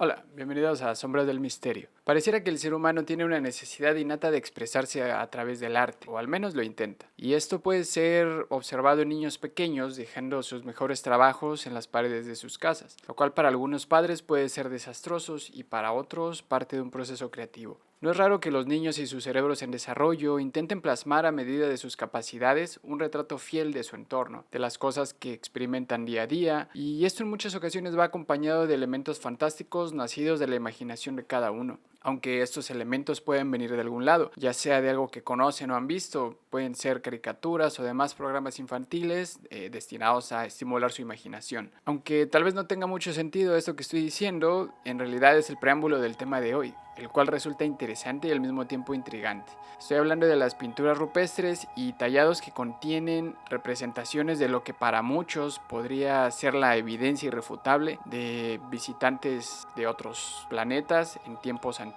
Hola, bienvenidos a Sombras del Misterio. Pareciera que el ser humano tiene una necesidad innata de expresarse a través del arte, o al menos lo intenta. Y esto puede ser observado en niños pequeños dejando sus mejores trabajos en las paredes de sus casas, lo cual para algunos padres puede ser desastroso y para otros parte de un proceso creativo. No es raro que los niños y sus cerebros en desarrollo intenten plasmar a medida de sus capacidades un retrato fiel de su entorno, de las cosas que experimentan día a día, y esto en muchas ocasiones va acompañado de elementos fantásticos nacidos de la imaginación de cada uno. Aunque estos elementos pueden venir de algún lado, ya sea de algo que conocen o han visto, pueden ser caricaturas o demás programas infantiles destinados a estimular su imaginación. Aunque tal vez no tenga mucho sentido esto que estoy diciendo, en realidad es el preámbulo del tema de hoy, el cual resulta interesante y al mismo tiempo intrigante. Estoy hablando de las pinturas rupestres y tallados que contienen representaciones de lo que para muchos podría ser la evidencia irrefutable de visitantes de otros planetas en tiempos antiguos.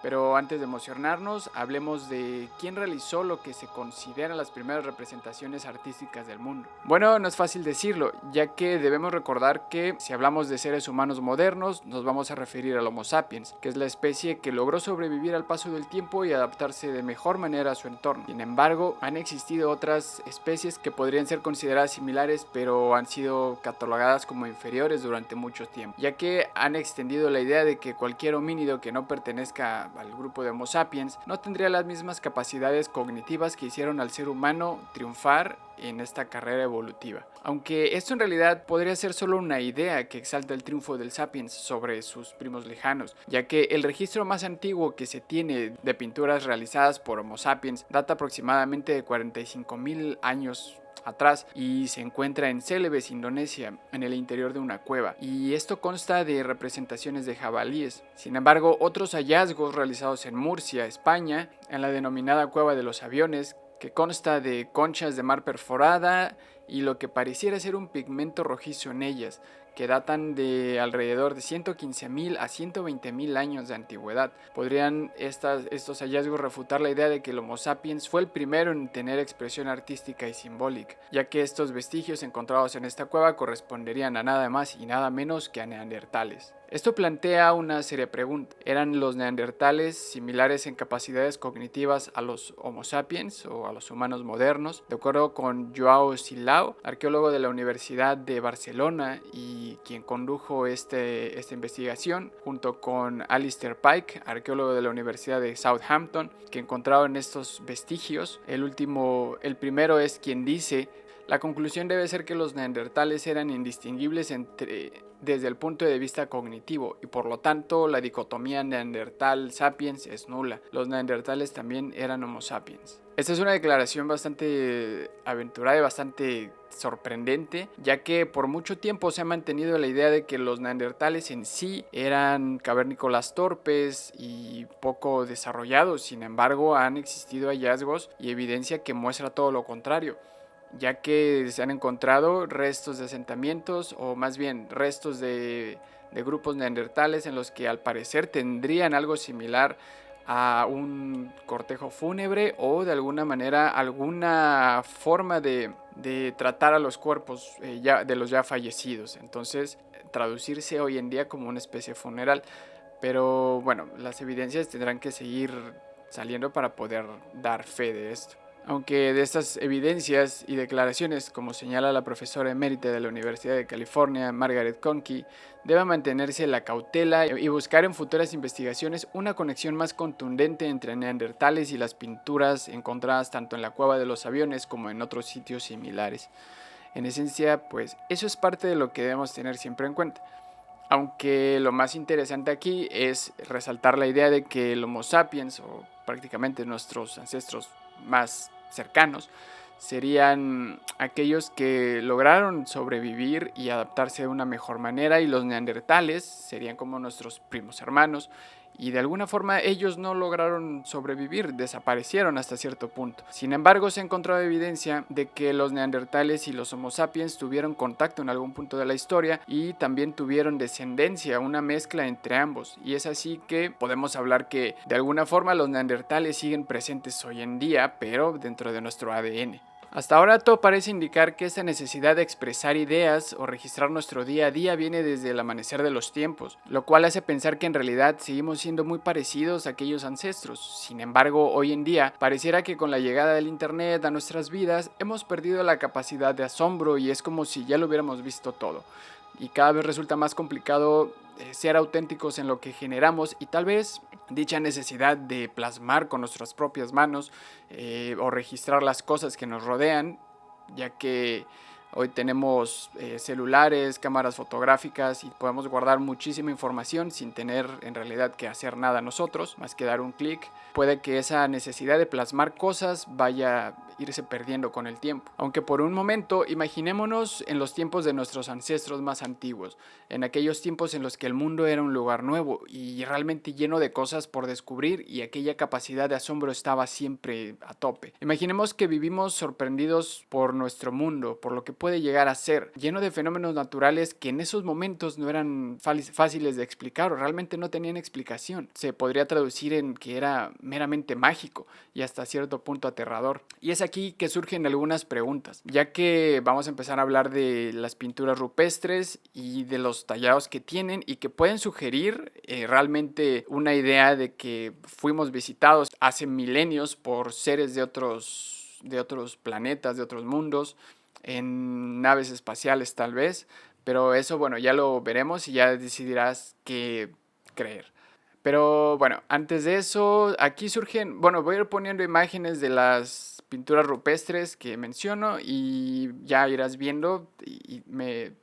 Pero antes de emocionarnos, hablemos de quién realizó lo que se consideran las primeras representaciones artísticas del mundo. Bueno, no es fácil decirlo, ya que debemos recordar que si hablamos de seres humanos modernos, nos vamos a referir al Homo sapiens, que es la especie que logró sobrevivir al paso del tiempo y adaptarse de mejor manera a su entorno. Sin embargo, han existido otras especies que podrían ser consideradas similares, pero han sido catalogadas como inferiores durante mucho tiempo, ya que han extendido la idea de que cualquier homínido que no pertenezca al grupo de Homo sapiens no tendría las mismas capacidades cognitivas que hicieron al ser humano triunfar en esta carrera evolutiva. Aunque esto en realidad podría ser solo una idea que exalta el triunfo del sapiens sobre sus primos lejanos, ya que el registro más antiguo que se tiene de pinturas realizadas por Homo sapiens data aproximadamente de 45.000 años atrás y se encuentra en Celebes, Indonesia, en el interior de una cueva, y esto consta de representaciones de jabalíes. Sin embargo, otros hallazgos realizados en Murcia, España, en la denominada Cueva de los Aviones, que consta de conchas de mar perforada y lo que pareciera ser un pigmento rojizo en ellas, que datan de alrededor de 115.000 a 120.000 años de antigüedad. Podrían estos hallazgos refutar la idea de que el Homo sapiens fue el primero en tener expresión artística y simbólica, ya que estos vestigios encontrados en esta cueva corresponderían a nada más y nada menos que a neandertales. Esto plantea una seria pregunta. ¿Eran los neandertales similares en capacidades cognitivas a los Homo sapiens o a los humanos modernos? De acuerdo con Joao Silao, arqueólogo de la Universidad de Barcelona y quien condujo esta investigación, junto con Alistair Pike, arqueólogo de la Universidad de Southampton, que encontraron estos vestigios. El primero es quien dice: la conclusión debe ser que los neandertales eran indistinguibles desde el punto de vista cognitivo y por lo tanto la dicotomía neandertal-sapiens es nula. Los neandertales también eran Homo sapiens. Esta es una declaración bastante aventurada y bastante sorprendente, ya que por mucho tiempo se ha mantenido la idea de que los neandertales en sí eran cavernícolas torpes y poco desarrollados. Sin embargo, han existido hallazgos y evidencia que muestra todo lo contrario, ya que se han encontrado restos de asentamientos, o más bien restos de grupos neandertales en los que al parecer tendrían algo similar a un cortejo fúnebre o de alguna manera alguna forma de tratar a los cuerpos de los ya fallecidos. Entonces, traducirse hoy en día como una especie funeral. Pero bueno, las evidencias tendrán que seguir saliendo para poder dar fe de esto. Aunque de estas evidencias y declaraciones, como señala la profesora emérita de la Universidad de California, Margaret Conkey, debe mantenerse la cautela y buscar en futuras investigaciones una conexión más contundente entre neandertales y las pinturas encontradas tanto en la Cueva de los Aviones como en otros sitios similares. En esencia, pues eso es parte de lo que debemos tener siempre en cuenta. Aunque lo más interesante aquí es resaltar la idea de que el Homo sapiens, o prácticamente nuestros ancestros más cercanos, serían aquellos que lograron sobrevivir y adaptarse de una mejor manera, y los neandertales serían como nuestros primos hermanos, y de alguna forma ellos no lograron sobrevivir, desaparecieron hasta cierto punto. Sin embargo, se ha encontrado evidencia de que los neandertales y los Homo sapiens tuvieron contacto en algún punto de la historia y también tuvieron descendencia, una mezcla entre ambos, y es así que podemos hablar que de alguna forma los neandertales siguen presentes hoy en día, pero dentro de nuestro ADN. Hasta ahora todo parece indicar que esta necesidad de expresar ideas o registrar nuestro día a día viene desde el amanecer de los tiempos, lo cual hace pensar que en realidad seguimos siendo muy parecidos a aquellos ancestros. Sin embargo, hoy en día pareciera que con la llegada del internet a nuestras vidas hemos perdido la capacidad de asombro y es como si ya lo hubiéramos visto todo. Y cada vez resulta más complicado ser auténticos en lo que generamos y tal vez dicha necesidad de plasmar con nuestras propias manos o registrar las cosas que nos rodean, ya que hoy tenemos celulares, cámaras fotográficas y podemos guardar muchísima información sin tener en realidad que hacer nada nosotros, más que dar un clic. Puede que esa necesidad de plasmar cosas vaya a irse perdiendo con el tiempo. Aunque por un momento imaginémonos en los tiempos de nuestros ancestros más antiguos, en aquellos tiempos en los que el mundo era un lugar nuevo y realmente lleno de cosas por descubrir y aquella capacidad de asombro estaba siempre a tope. Imaginemos que vivimos sorprendidos por nuestro mundo, por lo que puede llegar a ser, lleno de fenómenos naturales que en esos momentos no eran fáciles de explicar o realmente no tenían explicación. Se podría traducir en que era meramente mágico y hasta cierto punto aterrador. Y es aquí que surgen algunas preguntas, ya que vamos a empezar a hablar de las pinturas rupestres y de los tallados que tienen y que pueden sugerir realmente una idea de que fuimos visitados hace milenios por seres de otros planetas, de otros mundos, en naves espaciales tal vez, pero eso bueno, ya lo veremos y ya decidirás qué creer. Pero bueno, antes de eso, aquí surgen, bueno, voy a ir poniendo imágenes de las pinturas rupestres que menciono y ya irás viendo y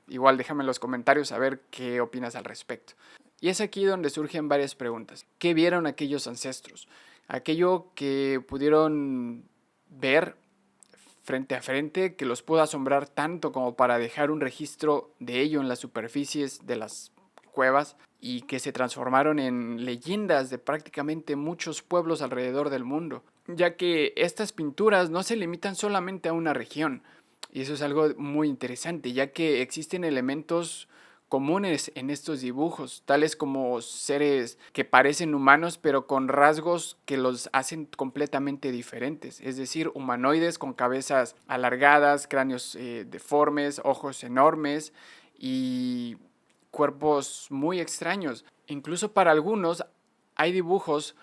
igual déjame en los comentarios a ver qué opinas al respecto. Y es aquí donde surgen varias preguntas. ¿Qué vieron aquellos ancestros? Aquello que pudieron ver frente a frente que los pudo asombrar tanto como para dejar un registro de ello en las superficies de las cuevas y que se transformaron en leyendas de prácticamente muchos pueblos alrededor del mundo, ya que estas pinturas no se limitan solamente a una región, y eso es algo muy interesante, ya que existen elementos comunes en estos dibujos, tales como seres que parecen humanos pero con rasgos que los hacen completamente diferentes, es decir, humanoides con cabezas alargadas, cráneos deformes, ojos enormes y cuerpos muy extraños. Incluso para algunos hay dibujos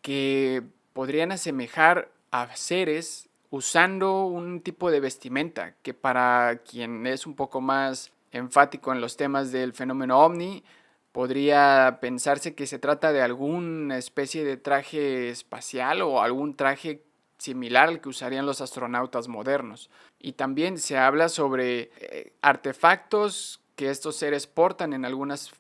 que podrían asemejar a seres usando un tipo de vestimenta que para quien es un poco más enfático en los temas del fenómeno ovni, podría pensarse que se trata de alguna especie de traje espacial o algún traje similar al que usarían los astronautas modernos. Y también se habla sobre artefactos que estos seres portan en algunas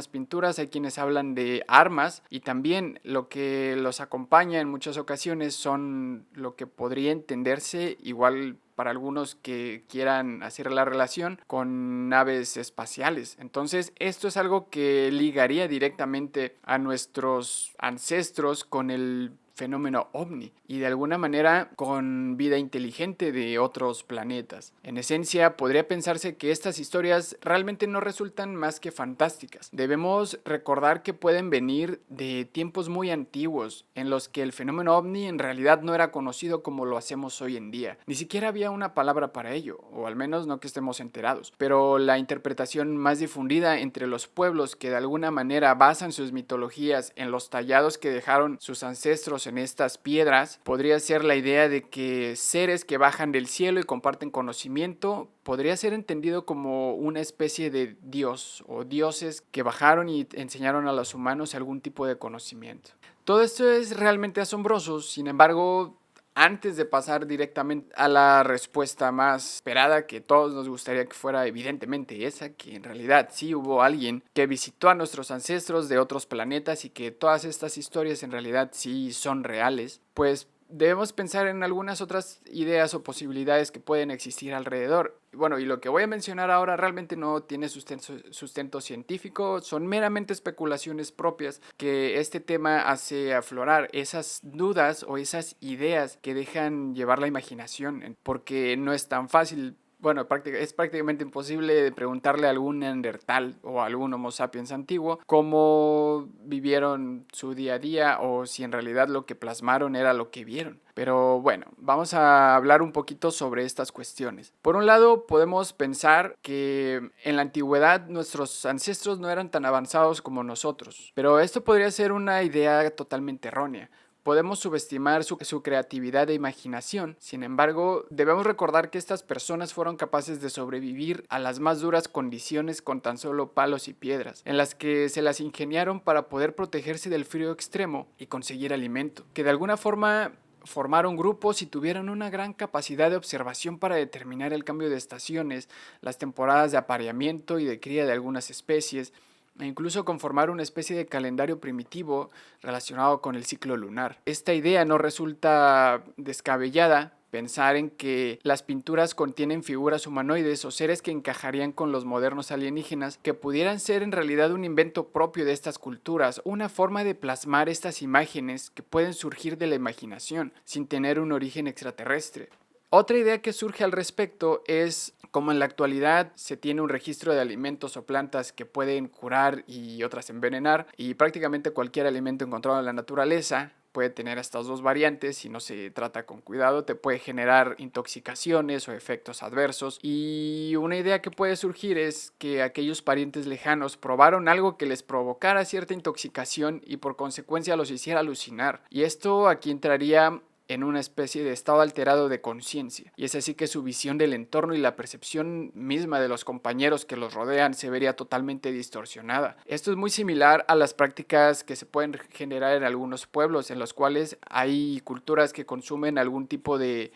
pinturas. Hay quienes hablan de armas y también lo que los acompaña en muchas ocasiones son lo que podría entenderse igual para algunos que quieran hacer la relación con naves espaciales. Entonces, esto es algo que ligaría directamente a nuestros ancestros con el fenómeno ovni y de alguna manera con vida inteligente de otros planetas. En esencia, podría pensarse que estas historias realmente no resultan más que fantásticas. Debemos recordar que pueden venir de tiempos muy antiguos en los que el fenómeno ovni en realidad no era conocido como lo hacemos hoy en día. Ni siquiera había una palabra para ello, o al menos no que estemos enterados. Pero la interpretación más difundida entre los pueblos que de alguna manera basan sus mitologías en los tallados que dejaron sus ancestros en estas piedras podría ser la idea de que seres que bajan del cielo y comparten conocimiento podría ser entendido como una especie de dios o dioses que bajaron y enseñaron a los humanos algún tipo de conocimiento. Todo esto es realmente asombroso, sin embargo, antes de pasar directamente a la respuesta más esperada que todos nos gustaría que fuera evidentemente esa, que en realidad sí hubo alguien que visitó a nuestros ancestros de otros planetas y que todas estas historias en realidad sí son reales, pues debemos pensar en algunas otras ideas o posibilidades que pueden existir alrededor. Bueno, y lo que voy a mencionar ahora realmente no tiene sustento científico, son meramente especulaciones propias que este tema hace aflorar esas dudas o esas ideas que dejan llevar la imaginación, porque no es tan fácil Bueno, es prácticamente imposible preguntarle a algún neandertal o a algún Homo sapiens antiguo cómo vivieron su día a día o si en realidad lo que plasmaron era lo que vieron. Pero bueno, vamos a hablar un poquito sobre estas cuestiones. Por un lado, podemos pensar que en la antigüedad nuestros ancestros no eran tan avanzados como nosotros, pero esto podría ser una idea totalmente errónea. Podemos subestimar su creatividad e imaginación. Sin embargo, debemos recordar que estas personas fueron capaces de sobrevivir a las más duras condiciones con tan solo palos y piedras, en las que se las ingeniaron para poder protegerse del frío extremo y conseguir alimento, que de alguna forma formaron grupos y tuvieron una gran capacidad de observación para determinar el cambio de estaciones, las temporadas de apareamiento y de cría de algunas especies, e incluso conformar una especie de calendario primitivo relacionado con el ciclo lunar. Esta idea no resulta descabellada. Pensar en que las pinturas contienen figuras humanoides o seres que encajarían con los modernos alienígenas, que pudieran ser en realidad un invento propio de estas culturas, una forma de plasmar estas imágenes que pueden surgir de la imaginación, sin tener un origen extraterrestre. Otra idea que surge al respecto es como en la actualidad se tiene un registro de alimentos o plantas que pueden curar y otras envenenar, y prácticamente cualquier alimento encontrado en la naturaleza puede tener estas dos variantes. Si no se trata con cuidado, te puede generar intoxicaciones o efectos adversos. Y una idea que puede surgir es que aquellos parientes lejanos probaron algo que les provocara cierta intoxicación y por consecuencia los hiciera alucinar. Y esto aquí entraría en una especie de estado alterado de conciencia. Y es así que su visión del entorno y la percepción misma de los compañeros que los rodean se vería totalmente distorsionada. Esto es muy similar a las prácticas que se pueden generar en algunos pueblos, en los cuales hay culturas que consumen algún tipo de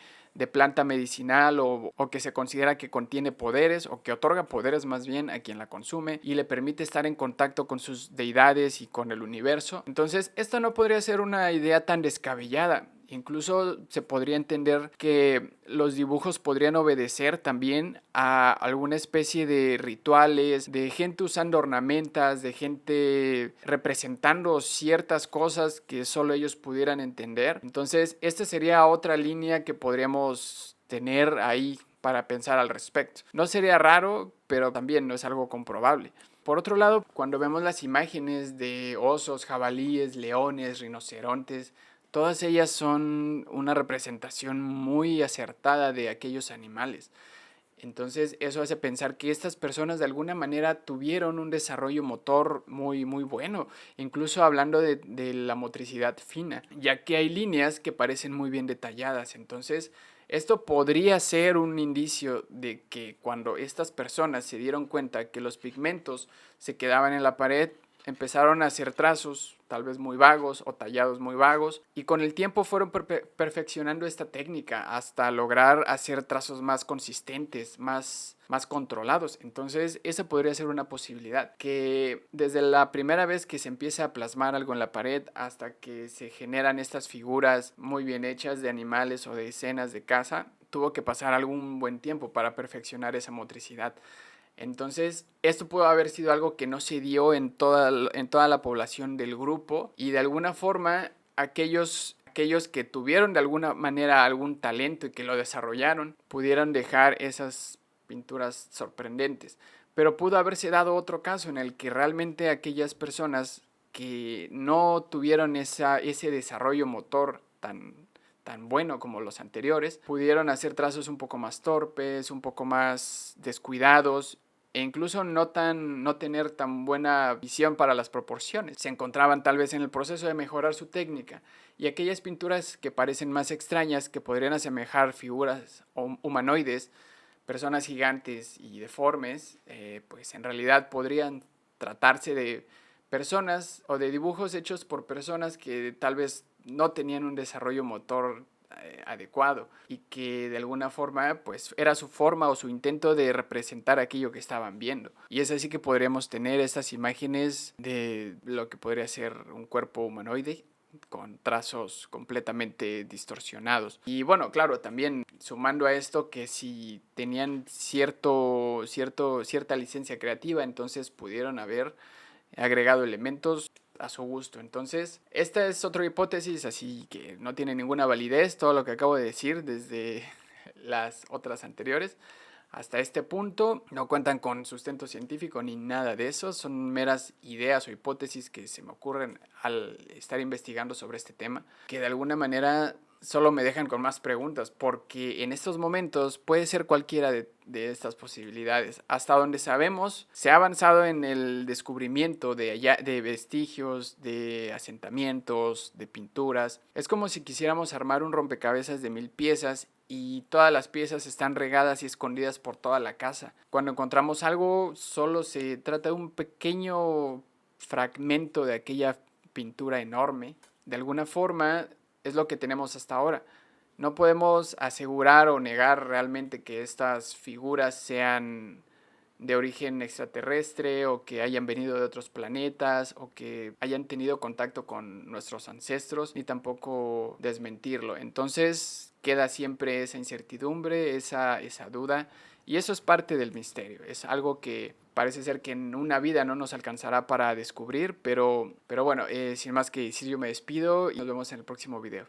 planta medicinal o que se considera que contiene poderes o que otorga poderes más bien a quien la consume y le permite estar en contacto con sus deidades y con el universo. Entonces, esta no podría ser una idea tan descabellada. Incluso se podría entender que los dibujos podrían obedecer también a alguna especie de rituales, de gente usando ornamentas, de gente representando ciertas cosas que solo ellos pudieran entender. Entonces, esta sería otra línea que podríamos tener ahí para pensar al respecto. No sería raro, pero también no es algo comprobable. Por otro lado, cuando vemos las imágenes de osos, jabalíes, leones, rinocerontes, todas ellas son una representación muy acertada de aquellos animales. Entonces eso hace pensar que estas personas de alguna manera tuvieron un desarrollo motor muy bueno, incluso hablando de la motricidad fina, ya que hay líneas que parecen muy bien detalladas. Entonces esto podría ser un indicio de que cuando estas personas se dieron cuenta que los pigmentos se quedaban en la pared, empezaron a hacer trazos tal vez muy vagos o tallados muy vagos, y con el tiempo fueron perfeccionando esta técnica hasta lograr hacer trazos más consistentes, más controlados. Entonces esa podría ser una posibilidad, que desde la primera vez que se empieza a plasmar algo en la pared hasta que se generan estas figuras muy bien hechas de animales o de escenas de caza, tuvo que pasar algún buen tiempo para perfeccionar esa motricidad. Entonces, esto pudo haber sido algo que no se dio en toda la población del grupo, y de alguna forma aquellos que tuvieron de alguna manera algún talento y que lo desarrollaron, pudieron dejar esas pinturas sorprendentes. Pero pudo haberse dado otro caso en el que realmente aquellas personas que no tuvieron ese desarrollo motor tan bueno como los anteriores, pudieron hacer trazos un poco más torpes, un poco más descuidados, e incluso no tener tan buena visión para las proporciones. Se encontraban tal vez en el proceso de mejorar su técnica, y aquellas pinturas que parecen más extrañas, que podrían asemejar figuras humanoides, personas gigantes y deformes, pues en realidad podrían tratarse de personas o de dibujos hechos por personas que tal vez no tenían un desarrollo motor adecuado, y que de alguna forma pues era su forma o su intento de representar aquello que estaban viendo. Y es así que podríamos tener estas imágenes de lo que podría ser un cuerpo humanoide con trazos completamente distorsionados. Y bueno, claro, también sumando a esto que si tenían cierta licencia creativa, entonces pudieron haber agregado elementos a su gusto. Entonces, esta es otra hipótesis, así que no tiene ninguna validez todo lo que acabo de decir, desde las otras anteriores. Hasta este punto no cuentan con sustento científico ni nada de eso, son meras ideas o hipótesis que se me ocurren al estar investigando sobre este tema, que de alguna manera solo me dejan con más preguntas, porque en estos momentos puede ser cualquiera de estas posibilidades. Hasta donde sabemos, se ha avanzado en el descubrimiento de vestigios, de asentamientos, de pinturas. Es como si quisiéramos armar un rompecabezas de 1000 piezas y todas las piezas están regadas y escondidas por toda la casa. Cuando encontramos algo, solo se trata de un pequeño fragmento de aquella pintura enorme. De alguna forma, es lo que tenemos hasta ahora. No podemos asegurar o negar realmente que estas figuras sean de origen extraterrestre o que hayan venido de otros planetas o que hayan tenido contacto con nuestros ancestros, ni tampoco desmentirlo. Entonces queda siempre esa incertidumbre, esa duda, y eso es parte del misterio. Es algo que parece ser que en una vida no nos alcanzará para descubrir, pero bueno, sin más que decir, yo me despido y nos vemos en el próximo video.